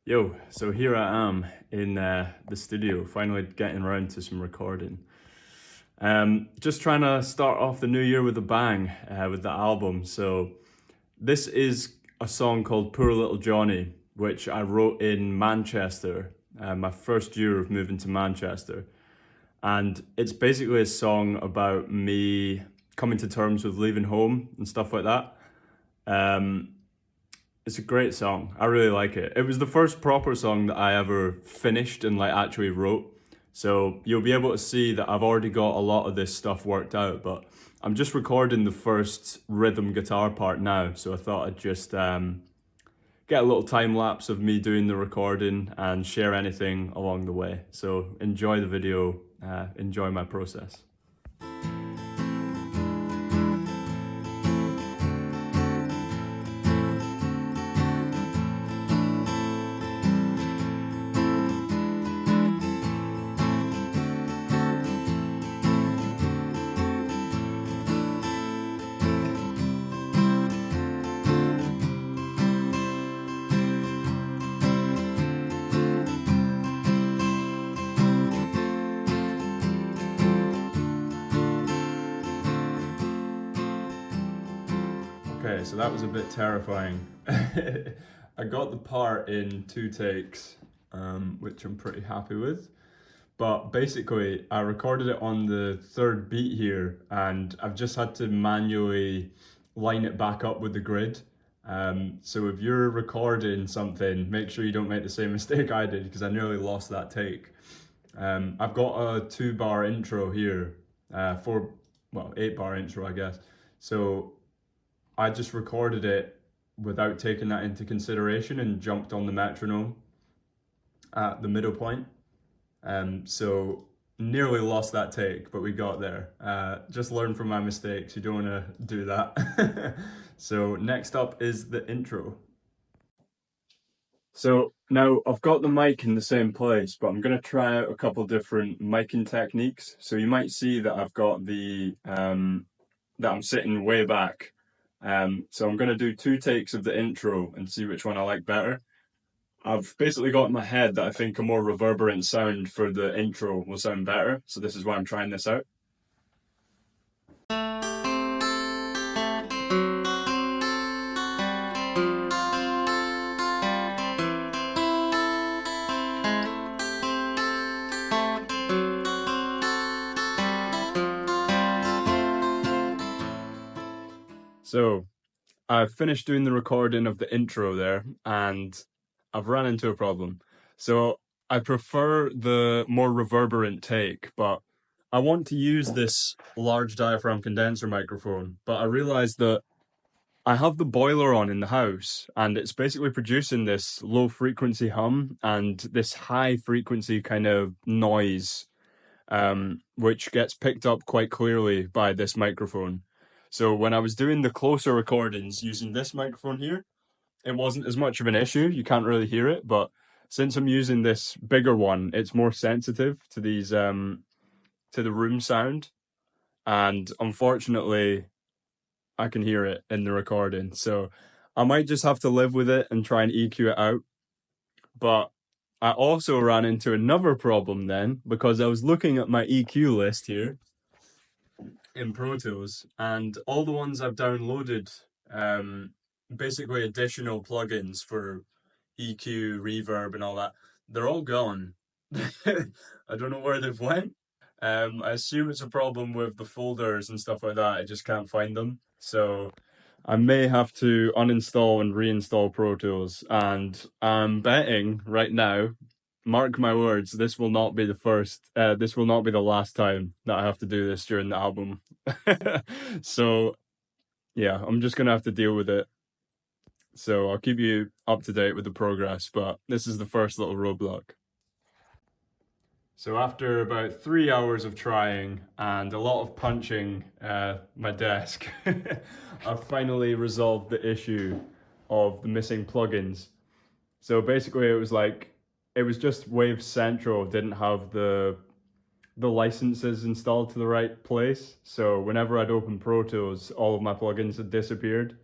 Yo, so here I am in the studio, finally getting around to some recording. Just trying to start off the new year with a bang with the album. So this is a song called Poor Little Johnny, which I wrote in Manchester, my first year of moving to Manchester. And it's basically a song about me coming to terms with leaving home and stuff like that. Um, it's a great song. I really like it. It was the first proper song that I ever finished and like actually wrote. So you'll be able to see that I've already got a lot of this stuff worked out, but I'm just recording the first rhythm guitar part now. So I thought I'd just get a little time lapse of me doing the recording and share anything along the way. So enjoy the video, enjoy my process. Okay, so that was a bit terrifying. I got the part in 2 takes, which I'm pretty happy with. But basically, I recorded it on the third beat here, and I've just had to manually line it back up with the grid. So if you're recording something, make sure you don't make the same mistake I did, because I nearly lost that take. I've got a 2 bar intro here, well, 8 bar intro, I guess. So I just recorded it without taking that into consideration and jumped on the metronome at the middle point. So nearly lost that take, but we got there. Just learn from my mistakes. You don't want to do that. So next up is the intro. So now I've got the mic in the same place, but I'm going to try out a couple different miking techniques. So you might see that I've got that I'm sitting way back. So I'm going to do 2 takes of the intro and see which one I like better. I've basically got in my head that I think a more reverberant sound for the intro will sound better. So this is why I'm trying this out. So I've finished doing the recording of the intro there, and I've run into a problem. So I prefer the more reverberant take, but I want to use this large diaphragm condenser microphone, but I realized that I have the boiler on in the house, and it's basically producing this low frequency hum and this high frequency kind of noise, which gets picked up quite clearly by this microphone. So when I was doing the closer recordings using this microphone here, it wasn't as much of an issue. You can't really hear it, but since I'm using this bigger one, it's more sensitive to these to the room sound, and unfortunately I can hear it in the recording. So I might just have to live with it and try and EQ it out. But I also ran into another problem then, because I was looking at my EQ list here in Pro Tools, and all the ones I've downloaded, basically additional plugins for EQ, reverb, and all that, they're all gone. I don't know where they've went. I assume it's a problem with the folders and stuff like that. I just can't find them. So I may have to uninstall and reinstall Pro Tools. And I'm betting right now, mark my words, this will not be this will not be the last time that I have to do this during the album. So yeah, I'm just gonna have to deal with it. So I'll keep you up to date with the progress, but this is the first little roadblock. So after about 3 hours of trying and a lot of punching my desk, I've finally resolved the issue of the missing plugins. So basically it was just Wave Central didn't have the licenses installed to the right place. So whenever I'd open Pro Tools, all of my plugins had disappeared.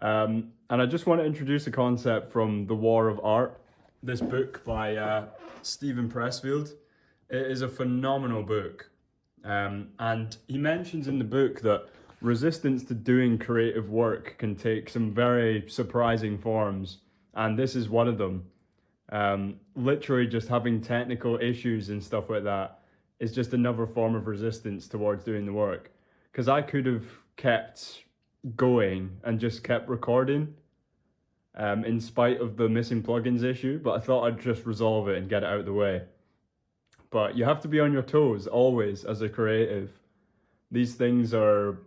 And I just want to introduce a concept from the War of Art. this book by Stephen Pressfield. It is a phenomenal book. And he mentions in the book that resistance to doing creative work can take some very surprising forms, and this is one of them. Literally, just having technical issues and stuff like that is just another form of resistance towards doing the work. Because I could have kept going and just kept recording in spite of the missing plugins issue, but I thought I'd just resolve it and get it out of the way. But you have to be on your toes always as a creative. These things are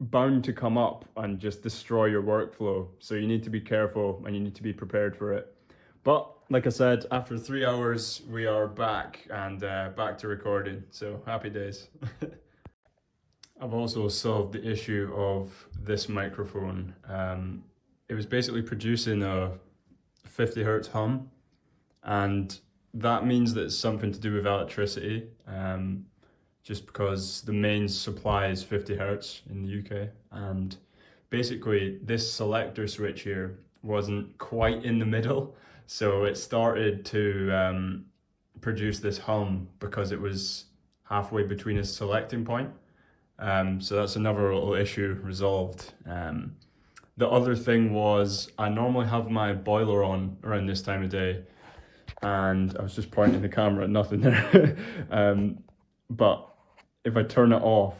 bound to come up and just destroy your workflow. So you need to be careful and you need to be prepared for it. But like I said, after 3 hours, we are back and back to recording. So happy days. I've also solved the issue of this microphone. It was basically producing a 50 hertz hum, and that means that it's something to do with electricity. Just because the main supply is 50 hertz in the UK, and basically this selector switch here wasn't quite in the middle, so it started to produce this hum because it was halfway between a selecting point. So that's another little issue resolved. The other thing was I normally have my boiler on around this time of day, and I was just pointing the camera at nothing there. But if I turn it off,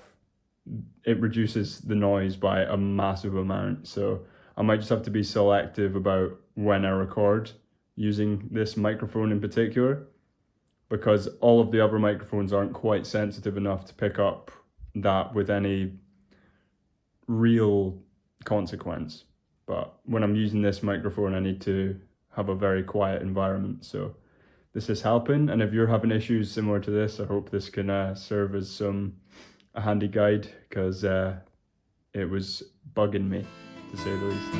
it reduces the noise by a massive amount. So I might just have to be selective about when I record using this microphone in particular, because all of the other microphones aren't quite sensitive enough to pick up that with any real consequence. But when I'm using this microphone, I need to have a very quiet environment. So this is helping, and if you're having issues similar to this, I hope this can serve as a handy guide, because it was bugging me, to say the least.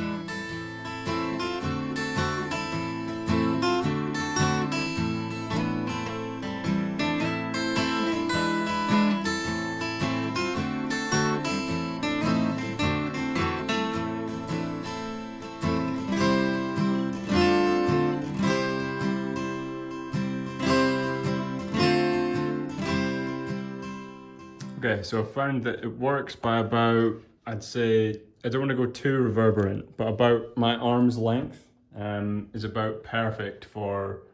Okay, so I found that it works by about, I'd say, I don't want to go too reverberant, but about my arm's length is about perfect for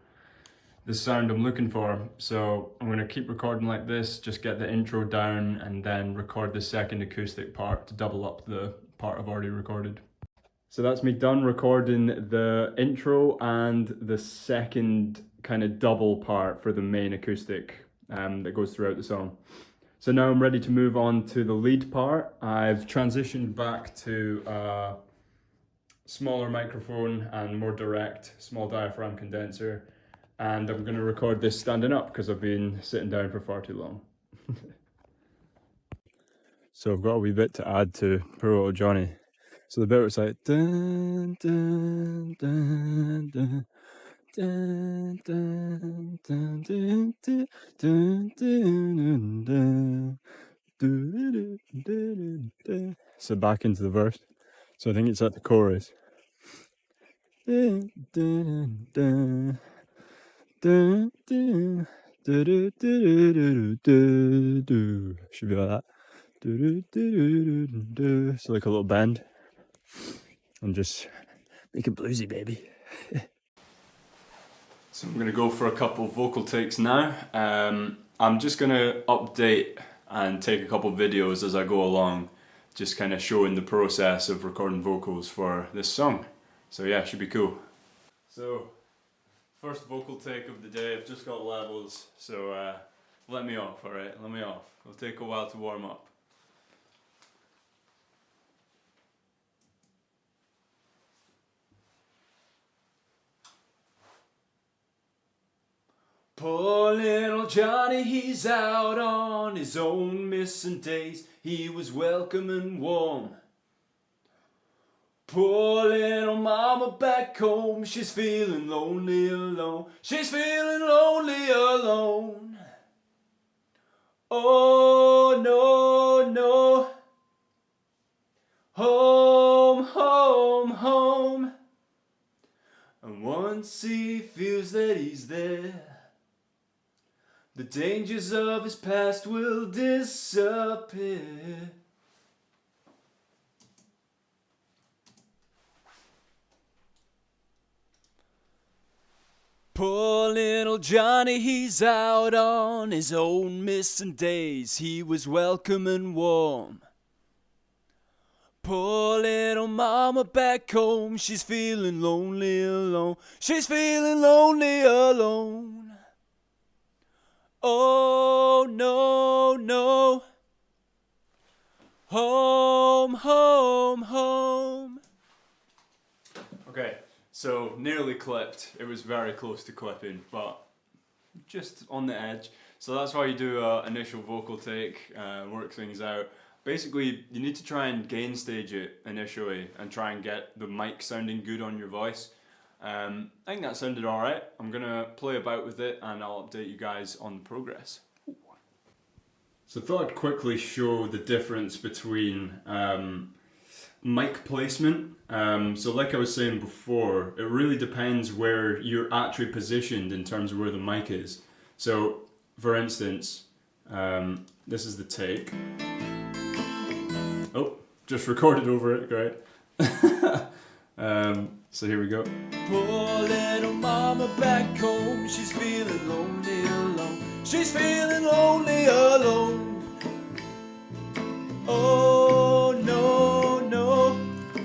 the sound I'm looking for. So I'm going to keep recording like this, just get the intro down, and then record the second acoustic part to double up the part I've already recorded. So that's me done recording the intro and the second kind of double part for the main acoustic that goes throughout the song. So now I'm ready to move on to the lead part. I've transitioned back to a smaller microphone and more direct, small diaphragm condenser. And I'm going to record this standing up because I've been sitting down for far too long. So I've got a wee bit to add to poor old Johnny. So the bit where it's like dun, dun, dun, dun. Dun, dun, dun, dun, dun, dun, dun, dun, dun. So back into the verse. So I think it's at the chorus. Dun, dun, dun, dun, dun, dun, dun, dun, dun. Should be like that. So like a little bend. And just make it bluesy, baby. So I'm going to go for a couple vocal takes now. I'm just going to update and take a couple videos as I go along, just kind of showing the process of recording vocals for this song. So yeah, it should be cool. So, first vocal take of the day. I've just got levels, so let me off, alright? Let me off. It'll take a while to warm up. Poor little Johnny, he's out on his own missing days. He was welcome and warm. Poor little mama back home, she's feeling lonely alone. She's feeling lonely alone. Oh no, no. Home, home, home. And once he feels that he's there, the dangers of his past will disappear. Poor little Johnny, he's out on his own missing days. He was welcome and warm. Poor little mama back home, she's feeling lonely alone. She's feeling lonely alone. Oh no, no. Home, home, home. Okay, so nearly clipped. It was very close to clipping, but just on the edge. So that's why you do an initial vocal take, work things out. Basically, you need to try and gain stage it initially and try and get the mic sounding good on your voice. I think that sounded alright. I'm gonna play about with it and I'll update you guys on the progress. So I thought I'd quickly show the difference between mic placement. So like I was saying before, it really depends where you're actually positioned in terms of where the mic is. So for instance, this is the take. Oh, just recorded over it, great. So here we go. Poor little mama back home, she's feeling lonely alone. She's feeling lonely alone. Oh no, no.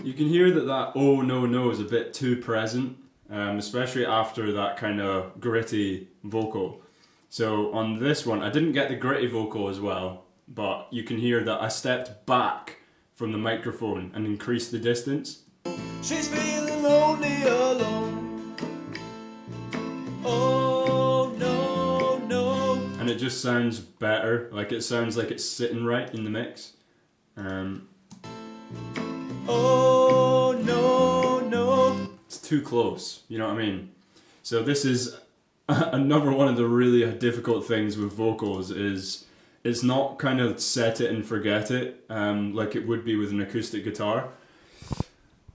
You can hear that oh no no is a bit too present, especially after that kind of gritty vocal. So on this one, I didn't get the gritty vocal as well, but you can hear that I stepped back from the microphone and increased the distance. She's feeling lonely alone. Oh no, no. And it just sounds better, like it sounds like it's sitting right in the mix. Oh no, no. It's too close, you know what I mean? So this is another one of the really difficult things with vocals is it's not kind of set it and forget it like it would be with an acoustic guitar.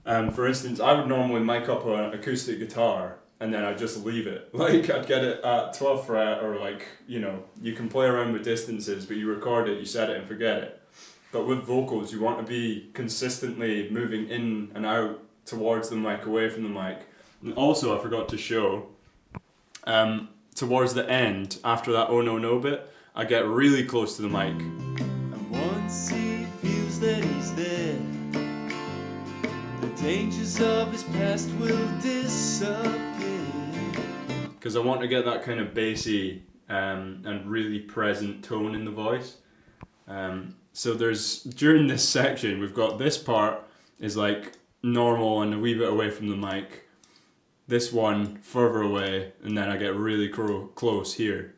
For instance, I would normally mic up an acoustic guitar and then I'd just leave it. Like I'd get it at 12th fret or like, you know, you can play around with distances but you record it, you set it and forget it. But with vocals you want to be consistently moving in and out towards the mic, away from the mic. And also I forgot to show, towards the end, after that oh no no bit, I get really close to the mic. And once he feels that he's there, the dangers of his past will disappear. Because I want to get that kind of bassy and really present tone in the voice. So during this section, we've got this part is like normal and a wee bit away from the mic. This one further away, and then I get really close here.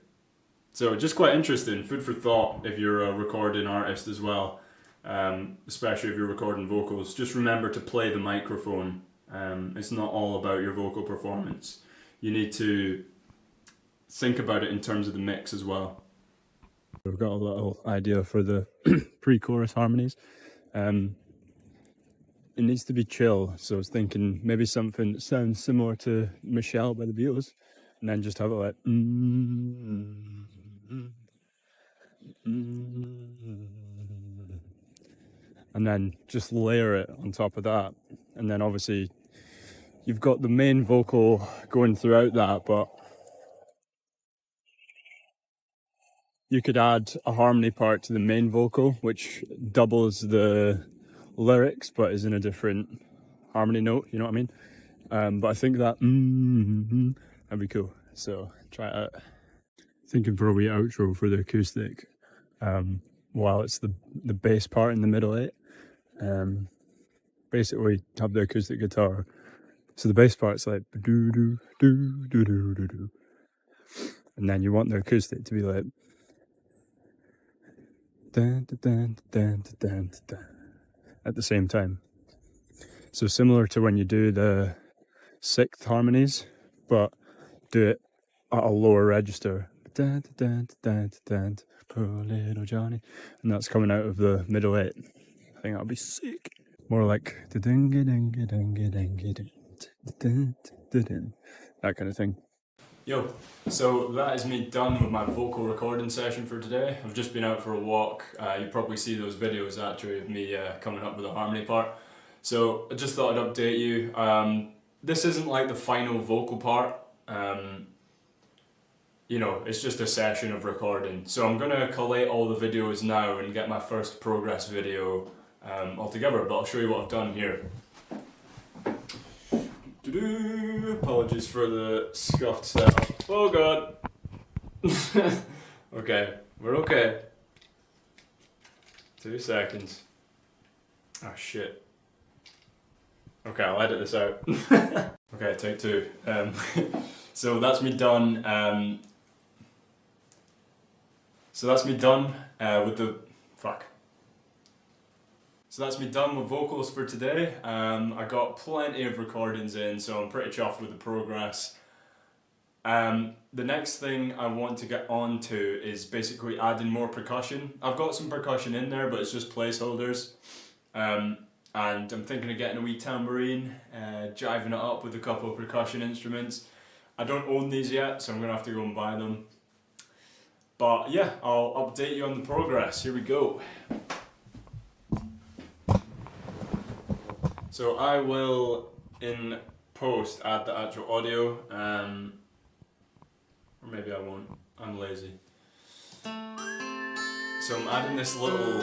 So just quite interesting, food for thought if you're a recording artist as well, especially if you're recording vocals. Just remember to play the microphone. It's not all about your vocal performance. You need to think about it in terms of the mix as well. We've got a little idea for the pre-chorus harmonies. It needs to be chill, so I was thinking maybe something that sounds similar to Michelle by the Beatles, and then just have it like and then just layer it on top of that, and then obviously you've got the main vocal going throughout that, but you could add a harmony part to the main vocal which doubles the lyrics but is in a different harmony note, you know what I mean? But I think that that'd be cool, so try it out. Thinking for a wee outro for the acoustic, while it's the bass part in the middle eight. Basically have the acoustic guitar, so the bass part's like do do do do do do do, and then you want the acoustic to be like dun, dun, dun, dun, dun, dun, dun, at the same time. So similar to when you do the sixth harmonies, but do it at a lower register. Dun, dun, dun, dun, dun, poor little Johnny, and that's coming out of the middle eight. I think that'll be sick. More like da ding ding ding ding ding. That kind of thing. Yo, so that is me done with my vocal recording session for today. I've just been out for a walk. You probably see those videos actually of me coming up with the harmony part. So I just thought I'd update you. This isn't like the final vocal part. You know, it's just a session of recording. So I'm gonna collate all the videos now and get my first progress video all together, but I'll show you what I've done here. Apologies for the scuffed setup. Oh god! Okay, we're okay. 2 seconds. Oh shit. Okay, I'll edit this out. Okay, take 2. So that's me done. So that's me done with the fuck. So that's me done with vocals for today. I got plenty of recordings in, so I'm pretty chuffed with the progress. The next thing I want to get on to is basically adding more percussion. I've got some percussion in there, but it's just placeholders. And I'm thinking of getting a wee tambourine, jiving it up with a couple of percussion instruments. I don't own these yet, so I'm going to have to go and buy them. But yeah, I'll update you on the progress. Here we go. So I will, in post, add the actual audio, or maybe I won't, I'm lazy. So I'm adding this little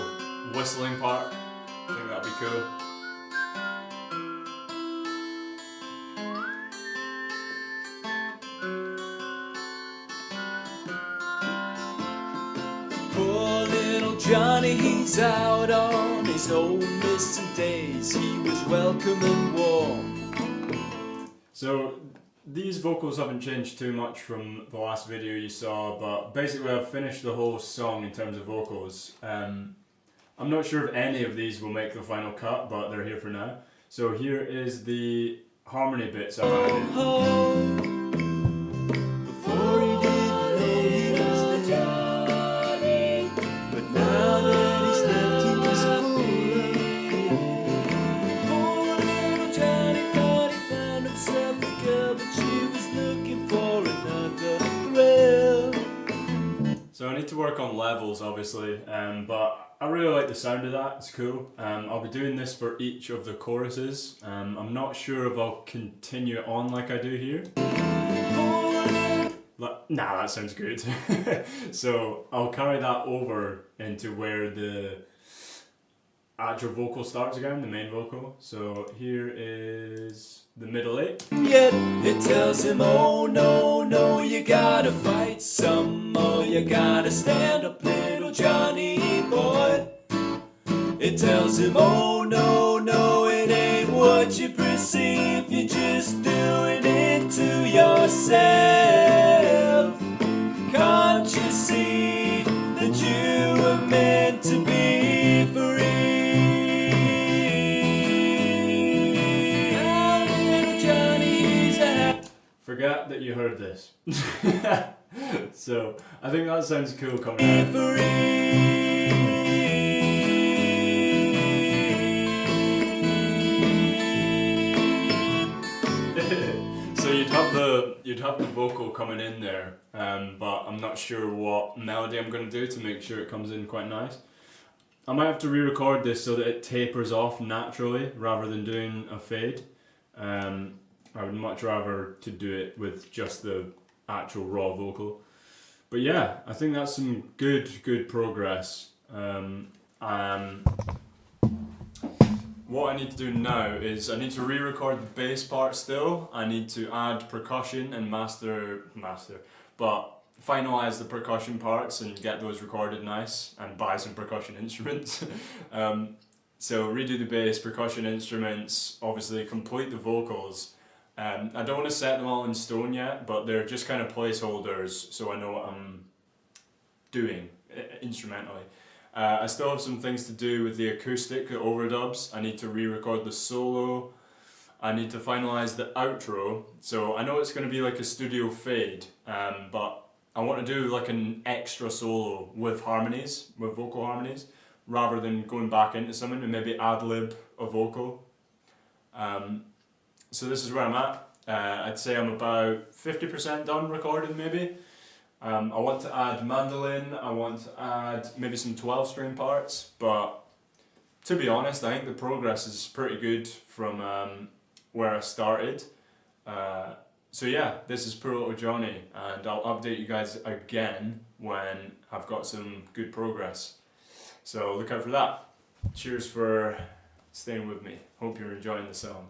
whistling part, I think that'd be cool. Poor little Johnny, he's out on his own missing days. He was welcome and warm. So these vocals haven't changed too much from the last video you saw, but basically I've finished the whole song in terms of vocals. I'm not sure if any of these will make the final cut, but they're here for now. So here is the harmony bits I've added. So I need to work on levels obviously, but I really like the sound of that, it's cool. I'll be doing this for each of the choruses. I'm not sure if I'll continue it on like I do here. Nah, that sounds good. So I'll carry that over into where the actual vocal starts again, the main vocal. So here is the middle 8. Yet it tells him, oh no, no, you gotta fight some more. You gotta stand up, little Johnny boy. It tells him, oh no, no, it ain't what you perceive. You're just doing it to yourself. Can't you see that you were meant to be free? Forget that you heard this. So I think that sounds cool coming out. So you'd have the vocal coming in there, but I'm not sure what melody I'm going to do to make sure it comes in quite nice. I might have to re-record this so that it tapers off naturally rather than doing a fade. I would much rather to do it with just the actual raw vocal. But yeah, I think that's some good progress. What I need to do now is I need to re-record the bass part still. I need to add percussion and but finalize the percussion parts and get those recorded nice and buy some percussion instruments. So redo the bass, percussion instruments, obviously complete the vocals. I don't want to set them all in stone yet, but they're just kind of placeholders so I know what I'm doing instrumentally. I still have some things to do with the acoustic, the overdubs. I need to re-record the solo. I need to finalize the outro. So I know it's going to be like a studio fade, but I want to do like an extra solo with harmonies, with vocal harmonies, rather than going back into something and maybe ad-lib a vocal. so this is where I'm at. I'd say I'm about 50% done recording maybe. I want to add mandolin, I want to add maybe some 12-string parts, but to be honest, I think the progress is pretty good from where I started. So yeah, this is Proto Johnny, and I'll update you guys again when I've got some good progress. So look out for that. Cheers for staying with me. Hope you're enjoying the song.